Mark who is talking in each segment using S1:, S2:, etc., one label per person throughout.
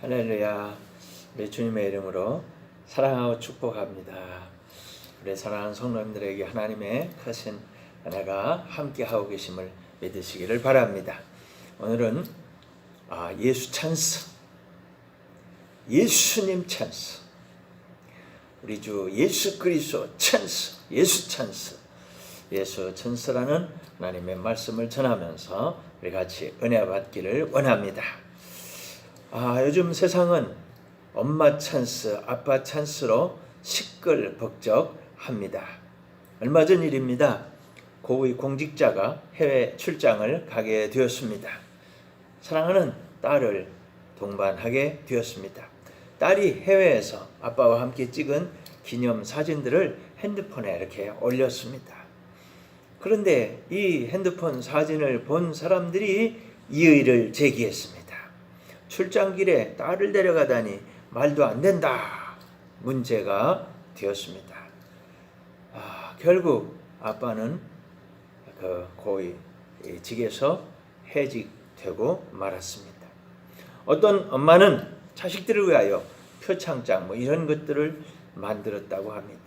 S1: 할렐루야. 우리 주님의 이름으로 사랑하고 축복합니다. 우리 사랑하는 성도님들에게 하나님의 크신 은혜가 함께하고 계심을 믿으시기를 바랍니다. 오늘은 예수 찬스, 예수님 찬스, 우리 주 예수 그리스도 찬스, 예수 찬스, 예수 찬스라는 하나님의 말씀을 전하면서 우리 같이 은혜 받기를 원합니다. 요즘 세상은 엄마 찬스, 아빠 찬스로 시끌벅적합니다. 얼마 전 일입니다. 고위 공직자가 해외 출장을 가게 되었습니다. 사랑하는 딸을 동반하게 되었습니다. 딸이 해외에서 아빠와 함께 찍은 기념 사진들을 핸드폰에 이렇게 올렸습니다. 그런데 이 핸드폰 사진을 본 사람들이 이의를 제기했습니다. 출장길에 딸을 데려가다니 말도 안 된다. 문제가 되었습니다. 결국 아빠는 그 고위직에서 해직되고 말았습니다. 어떤 엄마는 자식들을 위하여 표창장 이런 것들을 만들었다고 합니다.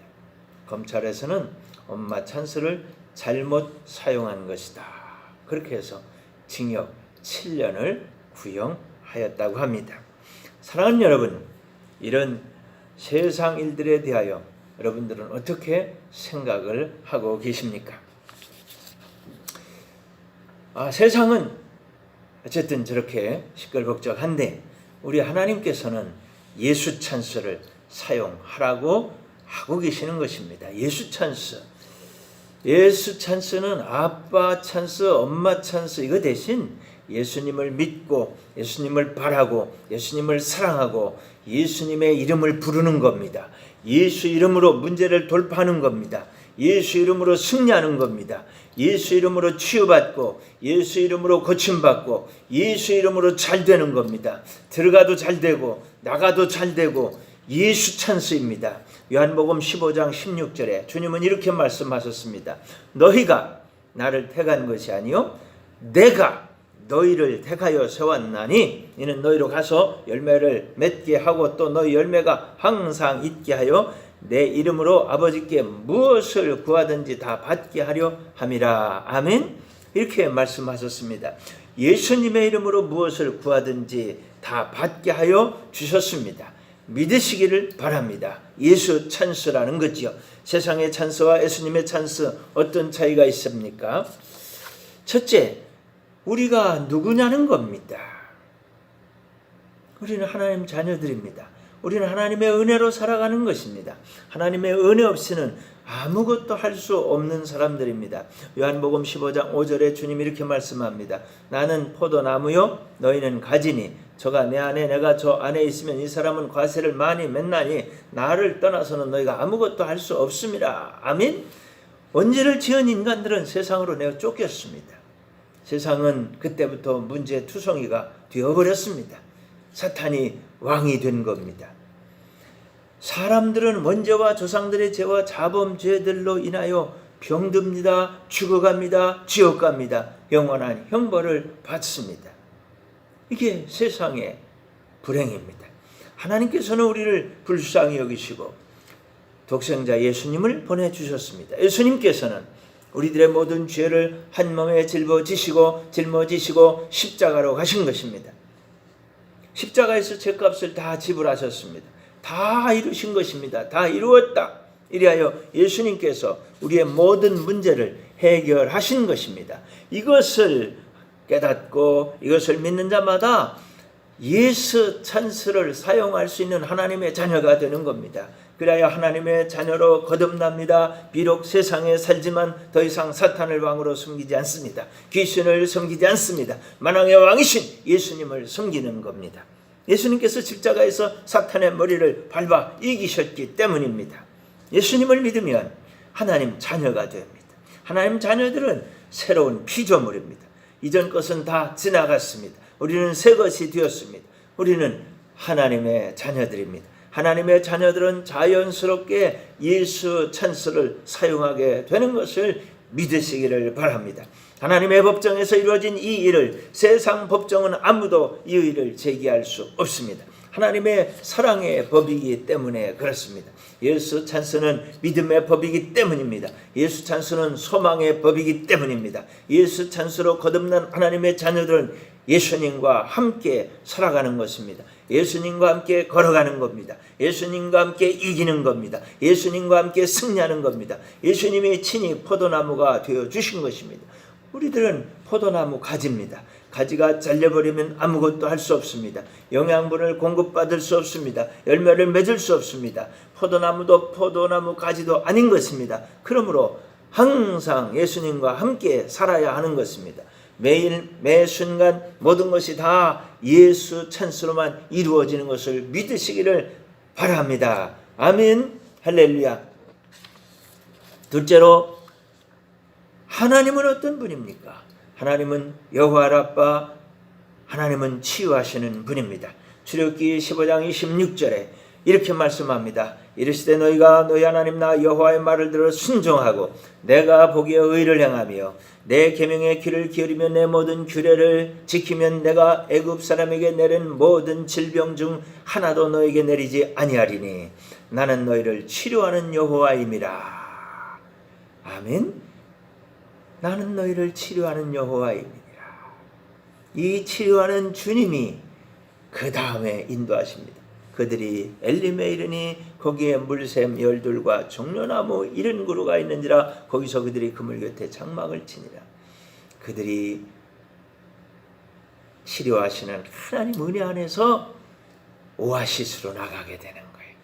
S1: 검찰에서는 엄마 찬스를 잘못 사용한 것이다. 그렇게 해서 징역 7년을 구형하였다고 합니다. 사랑하는 여러분, 이런 세상 일들에 대하여 여러분들은 어떻게 생각을 하고 계십니까? 세상은 어쨌든 저렇게 시끌벅적한데 우리 하나님께서는 예수 찬스를 사용하라고 하고 계시는 것입니다. 예수 찬스. 예수 찬스는 아빠 찬스, 엄마 찬스 이거 대신 예수님을 믿고 예수님을 바라고 예수님을 사랑하고 예수님의 이름을 부르는 겁니다. 예수 이름으로 문제를 돌파하는 겁니다. 예수 이름으로 승리하는 겁니다. 예수 이름으로 치유받고 예수 이름으로 고침받고 예수 이름으로 잘 되는 겁니다. 들어가도 잘 되고 나가도 잘 되고 예수 찬스입니다. 요한복음 15장 16절에 주님은 이렇게 말씀하셨습니다. 너희가 나를 택한 것이 아니요 내가 너희를 택하여 세웠나니 이는 너희로 가서 열매를 맺게 하고 또 너희 열매가 항상 있게 하여 내 이름으로 아버지께 무엇을 구하든지 다 받게 하려 함이라. 아멘. 이렇게 말씀하셨습니다. 예수님의 이름으로 무엇을 구하든지 다 받게 하여 주셨습니다. 믿으시기를 바랍니다. 예수 찬스라는 거지요. 세상의 찬스와 예수님의 찬스 어떤 차이가 있습니까? 첫째, 우리가 누구냐는 겁니다. 우리는 하나님 자녀들입니다. 우리는 하나님의 은혜로 살아가는 것입니다. 하나님의 은혜 없이는 아무것도 할 수 없는 사람들입니다. 요한복음 15장 5절에 주님이 이렇게 말씀합니다. 나는 포도나무요 너희는 가지니 저가 내 안에 내가 저 안에 있으면 이 사람은 과실을 많이 맺나니 나를 떠나서는 너희가 아무것도 할 수 없음이라. 아멘. 언제를 지은 인간들은 세상으로 내어 쫓겼습니다. 세상은 그때부터 문제투성이가 되어버렸습니다. 사탄이 왕이 된 겁니다. 사람들은 원죄와 조상들의 죄와 자범죄들로 인하여 병듭니다. 죽어갑니다. 지옥 갑니다. 영원한 형벌을 받습니다. 이게 세상의 불행입니다. 하나님께서는 우리를 불쌍히 여기시고 독생자 예수님을 보내주셨습니다. 예수님께서는 우리들의 모든 죄를 한 몸에 짊어지시고 십자가로 가신 것입니다. 십자가에서 죄값을 다 지불하셨습니다. 다 이루신 것입니다. 다 이루었다. 이리하여 예수님께서 우리의 모든 문제를 해결하신 것입니다. 이것을 깨닫고 이것을 믿는 자마다 예수 찬스를 사용할 수 있는 하나님의 자녀가 되는 겁니다. 그래야 하나님의 자녀로 거듭납니다. 비록 세상에 살지만 더 이상 사탄을 왕으로 섬기지 않습니다. 귀신을 섬기지 않습니다. 만왕의 왕이신 예수님을 섬기는 겁니다. 예수님께서 십자가에서 사탄의 머리를 밟아 이기셨기 때문입니다. 예수님을 믿으면 하나님 자녀가 됩니다. 하나님 자녀들은 새로운 피조물입니다. 이전 것은 다 지나갔습니다. 우리는 새 것이 되었습니다. 우리는 하나님의 자녀들입니다. 하나님의 자녀들은 자연스럽게 예수 찬스를 사용하게 되는 것을 믿으시기를 바랍니다. 하나님의 법정에서 이루어진 이 일을 세상 법정은 아무도 이 일을 제기할 수 없습니다. 하나님의 사랑의 법이기 때문에 그렇습니다. 예수 찬스는 믿음의 법이기 때문입니다. 예수 찬스는 소망의 법이기 때문입니다. 예수 찬스로 거듭난 하나님의 자녀들은 예수님과 함께 살아가는 것입니다. 예수님과 함께 걸어가는 겁니다. 예수님과 함께 이기는 겁니다. 예수님과 함께 승리하는 겁니다. 예수님이 친히 포도나무가 되어주신 것입니다. 우리들은 포도나무 가지입니다. 가지가 잘려버리면 아무것도 할 수 없습니다. 영양분을 공급받을 수 없습니다. 열매를 맺을 수 없습니다. 포도나무도 포도나무 가지도 아닌 것입니다. 그러므로 항상 예수님과 함께 살아야 하는 것입니다. 매일 매 순간 모든 것이 다 예수 찬스로만 이루어지는 것을 믿으시기를 바랍니다. 아멘. 할렐루야. 둘째로, 하나님은 어떤 분입니까? 하나님은 여호와 라파, 하나님은 치유하시는 분입니다. 출애굽기 15장 26절에 이렇게 말씀합니다. 이르시되 너희가 너희 하나님 나 여호와의 말을 들어 순종하고 내가 보기에 의를 행하며 내 계명의 귀를 기울이며 내 모든 규례를 지키면 내가 애굽 사람에게 내린 모든 질병 중 하나도 너에게 내리지 아니하리니 나는 너희를 치료하는 여호와임이라. 아멘. 나는 너희를 치료하는 여호와임이니라. 이 치료하는 주님이 그 다음에 인도하십니다. 그들이 엘림에 이르니 거기에 물샘 열둘과 종려나무 70그루가 있는지라 거기서 그들이 그물 곁에 장막을 치니라. 그들이 치료하시는 하나님 은혜 안에서 오아시스로 나가게 되는 거예요.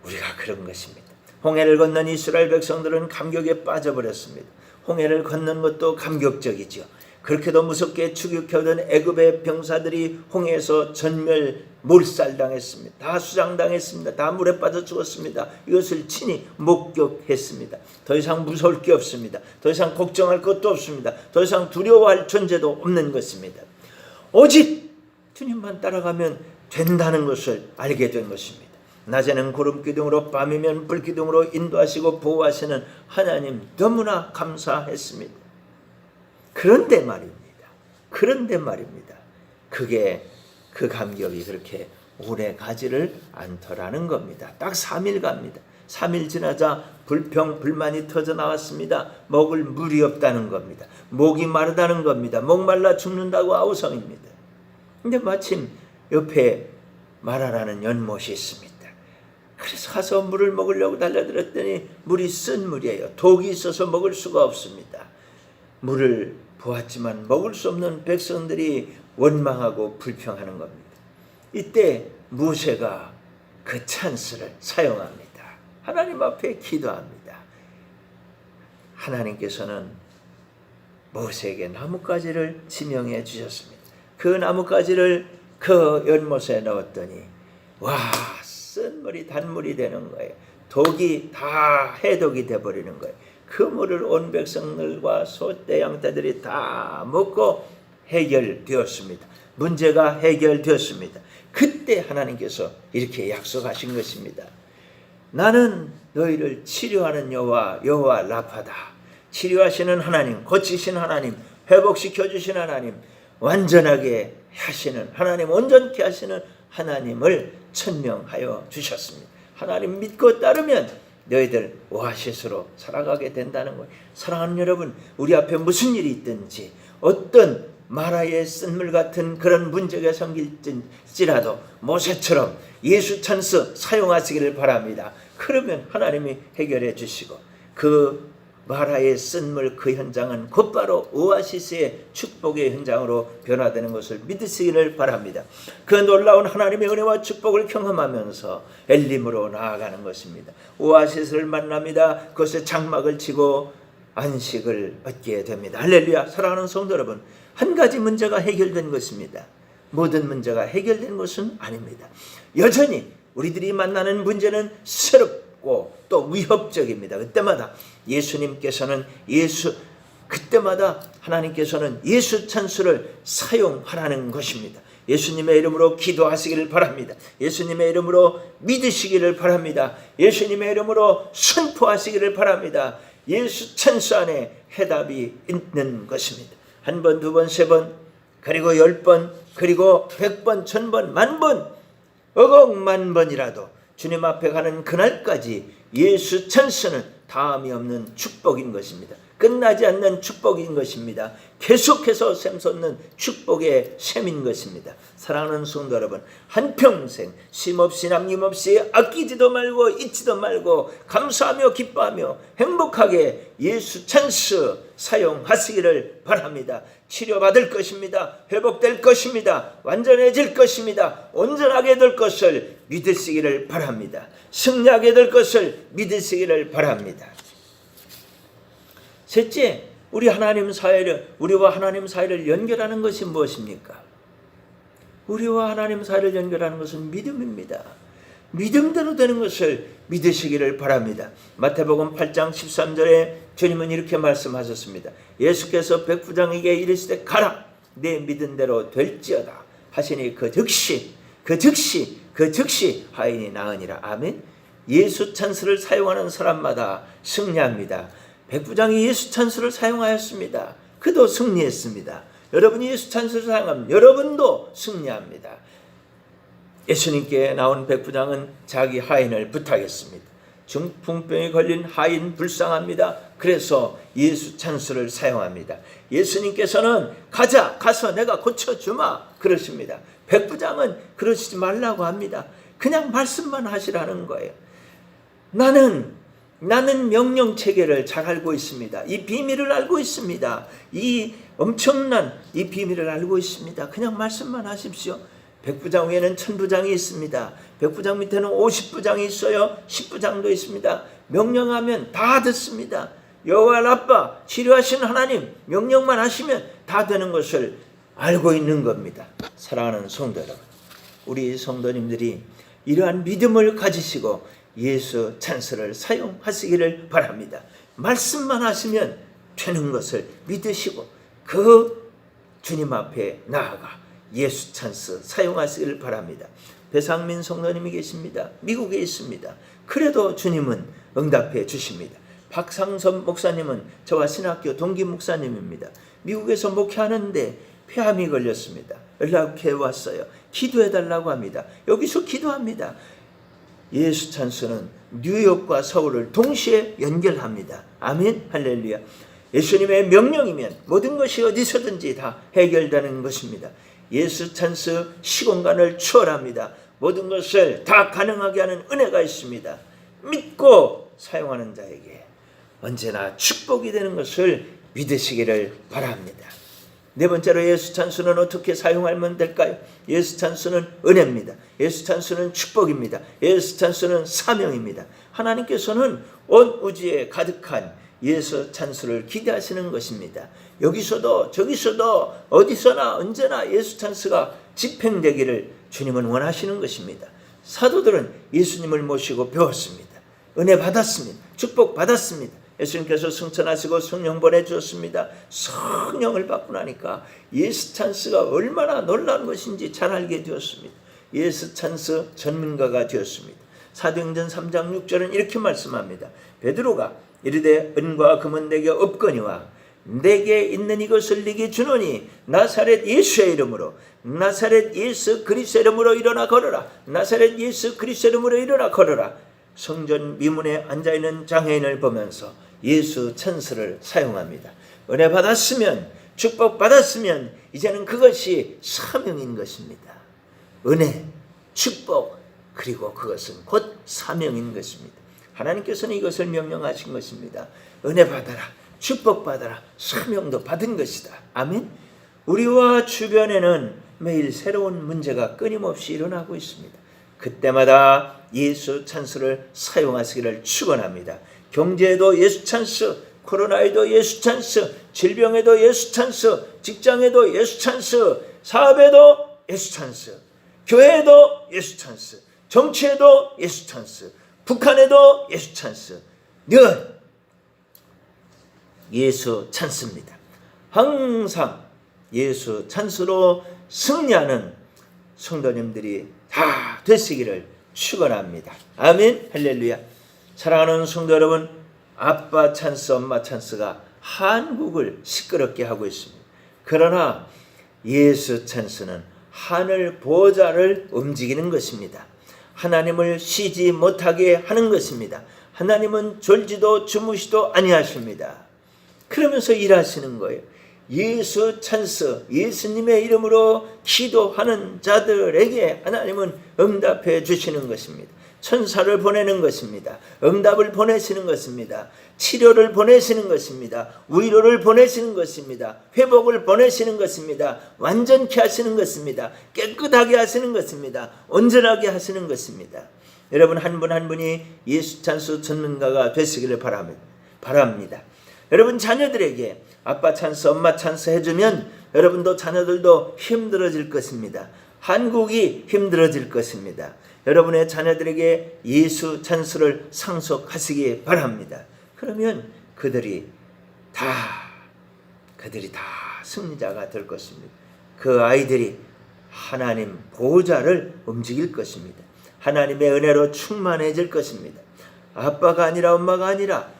S1: 우리가 그런 것입니다. 홍해를 건넌 이스라엘 백성들은 감격에 빠져버렸습니다. 홍해를 건넌 것도 감격적이죠. 그렇게도 무섭게 추격해오던 애굽의 병사들이 홍해에서 전멸 몰살당했습니다. 다 수장당했습니다. 다 물에 빠져 죽었습니다. 이것을 친히 목격했습니다. 더 이상 무서울 게 없습니다. 더 이상 걱정할 것도 없습니다. 더 이상 두려워할 존재도 없는 것입니다. 오직 주님만 따라가면 된다는 것을 알게 된 것입니다. 낮에는 구름기둥으로 밤이면 불기둥으로 인도하시고 보호하시는 하나님 너무나 감사했습니다. 그런데 말입니다. 그게 그 감격이 그렇게 오래 가지를 않더라는 겁니다. 딱 3일 갑니다. 3일 지나자 불평불만이 터져 나왔습니다. 먹을 물이 없다는 겁니다. 목이 마르다는 겁니다. 목말라 죽는다고 아우성입니다. 근데 마침 옆에 마라라는 연못이 있습니다. 그래서 가서 물을 먹으려고 달려들었더니 물이 쓴 물이에요. 독이 있어서 먹을 수가 없습니다. 물을 보았지만 먹을 수 없는 백성들이 원망하고 불평하는 겁니다. 이때 모세가 그 찬스를 사용합니다. 하나님 앞에 기도합니다. 하나님께서는 모세에게 나뭇가지를 지명해 주셨습니다. 그 나뭇가지를 그 연못에 넣었더니 와, 쓴 물이 단물이 되는 거예요. 독이 다 해독이 돼버리는 거예요. 그 물을 온 백성들과 소떼 양떼들이 다 먹고 해결되었습니다. 문제가 해결되었습니다. 그때 하나님께서 이렇게 약속하신 것입니다. 나는 너희를 치료하는 여호와 라파다. 치료하시는 하나님, 고치시는 하나님, 회복시켜주시는 하나님, 완전하게 하시는 하나님, 온전케 하시는 하나님을 천명하여 주셨습니다. 하나님 믿고 따르면 너희들 오아시스로 살아가게 된다는 거예요. 사랑하는 여러분, 우리 앞에 무슨 일이 있든지 어떤 마라의 쓴물 같은 그런 문제가 생길지라도 모세처럼 예수 찬스 사용하시기를 바랍니다. 그러면 하나님이 해결해 주시고 그 마라의 쓴물 그 현장은 곧바로 오아시스의 축복의 현장으로 변화되는 것을 믿으시기를 바랍니다. 그 놀라운 하나님의 은혜와 축복을 경험하면서 엘림으로 나아가는 것입니다. 오아시스를 만납니다. 그것에 장막을 치고 안식을 얻게 됩니다. 할렐루야. 사랑하는 성도 여러분, 한 가지 문제가 해결된 것입니다. 모든 문제가 해결된 것은 아닙니다. 여전히 우리들이 만나는 문제는 새롭고 또 위협적입니다. 그때마다 예수님께서는 그때마다 하나님께서는 예수 찬스를 사용하라는 것입니다. 예수님의 이름으로 기도하시기를 바랍니다. 예수님의 이름으로 믿으시기를 바랍니다. 예수님의 이름으로 선포하시기를 바랍니다. 예수 찬스 안에 해답이 있는 것입니다. 한 번, 두 번, 세 번, 그리고 10번, 그리고 100번, 1000번, 10,000번 억억만 번이라도 주님 앞에 가는 그날까지 예수 찬스는 다함이 없는 축복인 것입니다. 끝나지 않는 축복인 것입니다. 계속해서 샘솟는 축복의 샘인 것입니다. 사랑하는 성도 여러분, 한평생 쉼없이 남김없이 아끼지도 말고 잊지도 말고 감사하며 기뻐하며 행복하게 예수 찬스 사용하시기를 바랍니다. 치료받을 것입니다. 회복될 것입니다. 완전해질 것입니다. 온전하게 될 것을 믿으시기를 바랍니다. 승리하게 될 것을 믿으시기를 바랍니다. 셋째, 우리와 하나님 사이를 연결하는 것이 무엇입니까? 우리와 하나님 사이를 연결하는 것은 믿음입니다. 믿음대로 되는 것을 믿으시기를 바랍니다. 마태복음 8장 13절에 주님은 이렇게 말씀하셨습니다. 예수께서 백부장에게 이르시되 가라, 내 믿은 대로 될지어다 하시니 그 즉시 하인이 나으니라. 아멘. 예수 찬스를 사용하는 사람마다 승리합니다. 백부장이 예수 찬스를 사용하였습니다. 그도 승리했습니다. 여러분이 예수 찬스를 사용하면 여러분도 승리합니다. 예수님께 나온 백부장은 자기 하인을 부탁했습니다. 중풍병에 걸린 하인 불쌍합니다. 그래서 예수 찬스를 사용합니다. 예수님께서는 가서 내가 고쳐주마 그러십니다. 백부장은 그러시지 말라고 합니다. 그냥 말씀만 하시라는 거예요. 나는 명령 체계를 잘 알고 있습니다. 이 비밀을 알고 있습니다. 이 엄청난 이 비밀을 알고 있습니다. 그냥 말씀만 하십시오. 백부장 위에는 천부장이 있습니다. 백부장 밑에는 50부장이 있어요. 10부장도 있습니다. 명령하면 다 듣습니다. 여호와 라파 치료하신 하나님 명령만 하시면 다 되는 것을 알고 있는 겁니다. 사랑하는 성도 여러분, 우리 성도님들이 이러한 믿음을 가지시고 예수 찬스를 사용하시기를 바랍니다. 말씀만 하시면 되는 것을 믿으시고 그 주님 앞에 나아가 예수 찬스 사용하시기를 바랍니다. 배상민 성도님이 계십니다. 미국에 있습니다. 그래도 주님은 응답해 주십니다. 박상선 목사님은 저와 신학교 동기 목사님입니다. 미국에서 목회하는데 폐암이 걸렸습니다. 연락해 왔어요. 기도해 달라고 합니다. 여기서 기도합니다. 예수 찬스는 뉴욕과 서울을 동시에 연결합니다. 아멘, 할렐루야. 예수님의 명령이면 모든 것이 어디서든지 다 해결되는 것입니다. 예수 찬스 시공간을 초월합니다. 모든 것을 다 가능하게 하는 은혜가 있습니다. 믿고 사용하는 자에게 언제나 축복이 되는 것을 믿으시기를 바랍니다. 네 번째로 예수 찬스는 어떻게 사용하면 될까요? 예수 찬스는 은혜입니다. 예수 찬스는 축복입니다. 예수 찬스는 사명입니다. 하나님께서는 온 우주에 가득한 예수 찬스를 기대하시는 것입니다. 여기서도 저기서도 어디서나 언제나 예수 찬스가 집행되기를 주님은 원하시는 것입니다. 사도들은 예수님을 모시고 배웠습니다. 은혜 받았습니다. 축복 받았습니다. 예수님께서 승천하시고 성령 보내주셨습니다. 성령을 받고 나니까 예수 찬스가 얼마나 놀라운 것인지 잘 알게 되었습니다. 예수 찬스 전문가가 되었습니다. 사도행전 3장 6절은 이렇게 말씀합니다. 베드로가 이르되 은과 금은 내게 없거니와 내게 있는 이것을 네게 주노니 나사렛 예수의 이름으로 나사렛 예수 그리스도의 이름으로 일어나 걸어라. 나사렛 예수 그리스도의 이름으로 일어나 걸어라. 성전 미문에 앉아있는 장애인을 보면서 예수 찬스를 사용합니다. 은혜 받았으면 축복 받았으면 이제는 그것이 사명인 것입니다. 은혜, 축복, 그리고 그것은 곧 사명인 것입니다. 하나님께서는 이것을 명령하신 것입니다. 은혜 받아라, 축복 받아라, 사명도 받은 것이다. 아멘. 우리와 주변에는 매일 새로운 문제가 끊임없이 일어나고 있습니다. 그때마다 예수 찬스를 사용하시기를 축원합니다. 경제에도 예수 찬스, 코로나에도 예수 찬스, 질병에도 예수 찬스, 직장에도 예수 찬스, 사업에도 예수 찬스, 교회에도 예수 찬스, 정치에도 예수 찬스, 북한에도 예수 찬스, 늘 예수 찬스입니다. 항상 예수 찬스로 승리하는 성도님들이 다 되시기를 축원합니다. 아멘, 할렐루야. 사랑하는 성도 여러분, 아빠 찬스, 엄마 찬스가 한국을 시끄럽게 하고 있습니다. 그러나 예수 찬스는 하늘 보좌를 움직이는 것입니다. 하나님을 쉬지 못하게 하는 것입니다. 하나님은 졸지도 주무시도 아니하십니다. 그러면서 일하시는 거예요. 예수 찬스, 예수님의 이름으로 기도하는 자들에게 하나님은 응답해 주시는 것입니다. 천사를 보내는 것입니다. 응답을 보내시는 것입니다. 치료를 보내시는 것입니다. 위로를 보내시는 것입니다. 회복을 보내시는 것입니다. 완전케 하시는 것입니다. 깨끗하게 하시는 것입니다. 온전하게 하시는 것입니다. 여러분 한 분 한 분이 예수 찬스 전문가가 되시기를 바랍니다. 여러분 자녀들에게 아빠 찬스, 엄마 찬스 해주면 여러분도 자녀들도 힘들어질 것입니다. 한국이 힘들어질 것입니다. 여러분의 자녀들에게 예수 찬스를 상속하시기 바랍니다. 그러면 그들이 다 승리자가 될 것입니다. 그 아이들이 하나님 보좌를 움직일 것입니다. 하나님의 은혜로 충만해질 것입니다. 아빠가 아니라 엄마가 아니라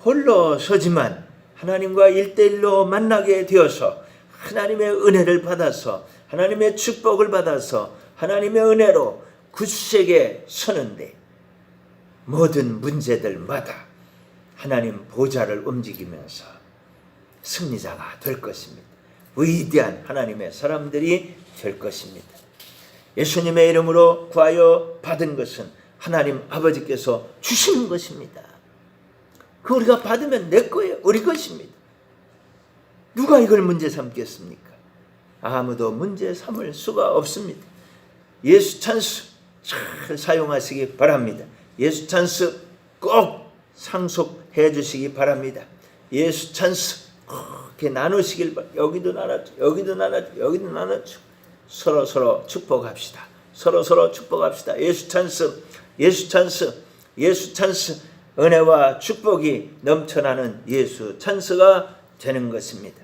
S1: 홀로 서지만 하나님과 1대1로 만나게 되어서 하나님의 은혜를 받아서 하나님의 축복을 받아서 하나님의 은혜로 굳세게 서는데 모든 문제들마다 하나님 보좌를 움직이면서 승리자가 될 것입니다. 위대한 하나님의 사람들이 될 것입니다. 예수님의 이름으로 구하여 받은 것은 하나님 아버지께서 주시는 것입니다. 그 우리가 받으면 내 거예요. 우리 것입니다. 누가 이걸 문제 삼겠습니까? 아무도 문제 삼을 수가 없습니다. 예수 찬스 잘 사용하시기 바랍니다. 예수 찬스 꼭 상속해 주시기 바랍니다. 예수 찬스 그렇게 나누시길 바랍니다. 여기도 나눠줘, 여기도 나눠줘, 여기도 나눠줘. 서로 축복합시다. 서로 축복합시다. 예수 찬스, 예수 찬스, 예수 찬스. 은혜와 축복이 넘쳐나는 예수 찬스가 되는 것입니다.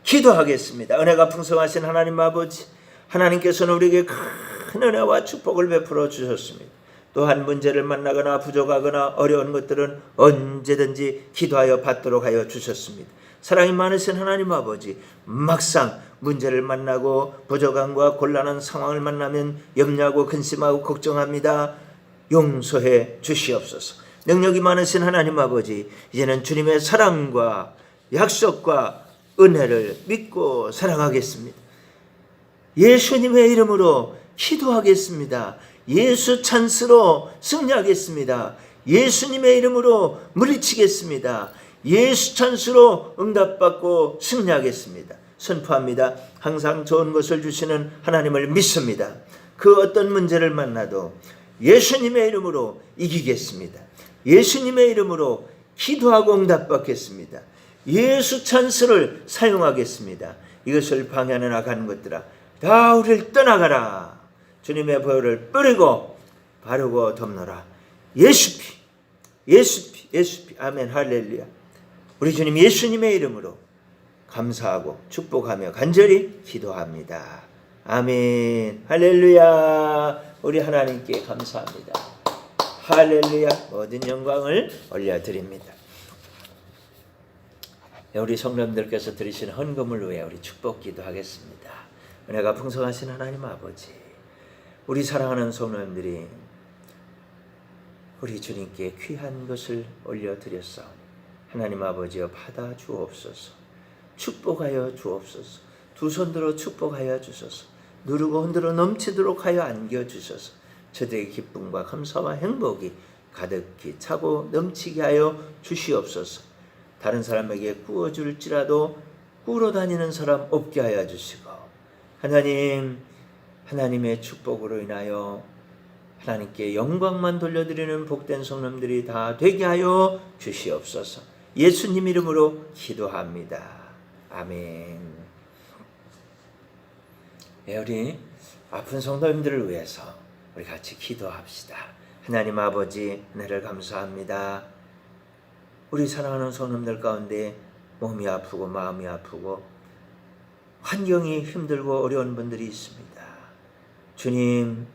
S1: 기도하겠습니다. 은혜가 풍성하신 하나님 아버지, 하나님께서는 우리에게 큰 은혜와 축복을 베풀어 주셨습니다. 또한 문제를 만나거나 부족하거나 어려운 것들은 언제든지 기도하여 받도록 하여 주셨습니다. 사랑이 많으신 하나님 아버지, 막상 문제를 만나고 부족함과 곤란한 상황을 만나면 염려하고 근심하고 걱정합니다. 용서해 주시옵소서. 능력이 많으신 하나님 아버지, 이제는 주님의 사랑과 약속과 은혜를 믿고 살아가겠습니다. 예수님의 이름으로 기도하겠습니다. 예수 찬스로 승리하겠습니다. 예수님의 이름으로 물리치겠습니다. 예수 찬스로 응답받고 승리하겠습니다. 선포합니다. 항상 좋은 것을 주시는 하나님을 믿습니다. 그 어떤 문제를 만나도 예수님의 이름으로 이기겠습니다. 예수님의 이름으로 기도하고 응답받겠습니다. 예수 찬스를 사용하겠습니다. 이것을 방해하는 악한 것들아, 다 우리를 떠나가라. 주님의 보혈을 뿌리고 바르고 덮노라. 예수피, 예수피, 예수피. 아멘. 할렐루야. 우리 주님 예수님의 이름으로 감사하고 축복하며 간절히 기도합니다. 아멘. 할렐루야. 우리 하나님께 감사합니다. 할렐루야. 모든 영광을 올려드립니다. 우리 성도님들께서 드리신 헌금을 위해 우리 축복 기도하겠습니다. 은혜가 풍성하신 하나님 아버지, 우리 사랑하는 성도님들이 우리 주님께 귀한 것을 올려드렸사오니 하나님 아버지여 받아 주옵소서. 축복하여 주옵소서. 두 손 들어 축복하여 주소서. 누르고 흔들어 넘치도록 하여 안겨주소서. 저들의 기쁨과 감사와 행복이 가득히 차고 넘치게 하여 주시옵소서. 다른 사람에게 꾸어줄지라도 꾸러 다니는 사람 없게 하여 주시고, 하나님의 축복으로 인하여 하나님께 영광만 돌려드리는 복된 성도님들이 다 되게 하여 주시옵소서. 예수님 이름으로 기도합니다. 아멘. 우리 아픈 성도님들을 위해서 우리 같이 기도합시다. 하나님 아버지, 은혜를 감사합니다. 우리 사랑하는 성도님들 가운데 몸이 아프고 마음이 아프고 환경이 힘들고 어려운 분들이 있습니다. 주님,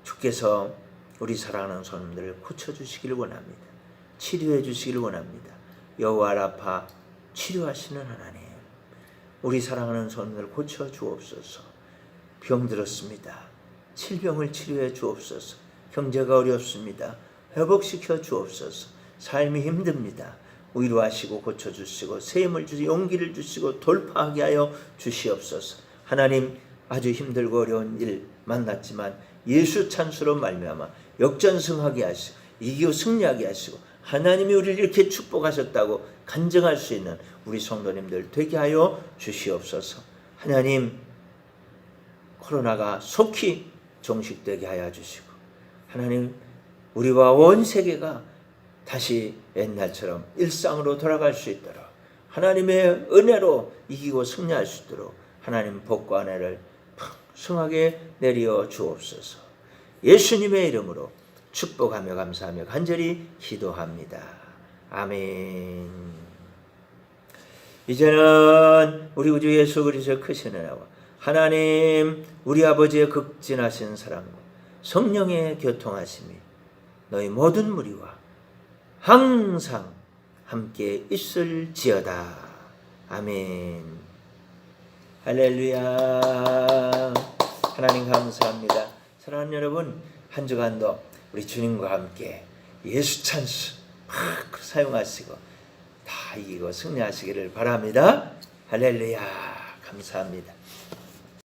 S1: 주께서 우리 사랑하는 성도님들을 고쳐주시기를 원합니다. 치료해 주시기를 원합니다. 여호와 라파, 치료하시는 하나님, 우리 사랑하는 성도님들 고쳐 주옵소서. 병들었습니다. 질병을 치료해 주옵소서. 경제가 어렵습니다. 회복시켜 주옵소서. 삶이 힘듭니다. 위로하시고 고쳐주시고 새 힘을 주시고 용기를 주시고 돌파하게 하여 주시옵소서. 하나님, 아주 힘들고 어려운 일 만났지만 예수 찬수로 말미암아 역전승하게 하시고 이기고 승리하게 하시고 하나님이 우리를 이렇게 축복하셨다고 간증할 수 있는 우리 성도님들 되게 하여 주시옵소서. 하나님, 코로나가 속히 종식되게 하여 주시고 하나님, 우리와 온 세계가 다시 옛날처럼 일상으로 돌아갈 수 있도록 하나님의 은혜로 이기고 승리할 수 있도록 하나님 복과 은혜를 풍성하게 내려 주옵소서. 예수님의 이름으로 축복하며 감사하며 간절히 기도합니다. 아멘. 이제는 우리 구주 예수 그리스도의 크신 은혜와 하나님 우리 아버지의 극진하신 사랑과 성령의 교통하심이 너희 모든 무리와 항상 함께 있을지어다. 아멘. 할렐루야. 하나님 감사합니다. 사랑하는 여러분, 한 주간도 우리 주님과 함께 예수 찬수 막 사용하시고 다 이기고 승리하시기를 바랍니다. 할렐루야. 감사합니다.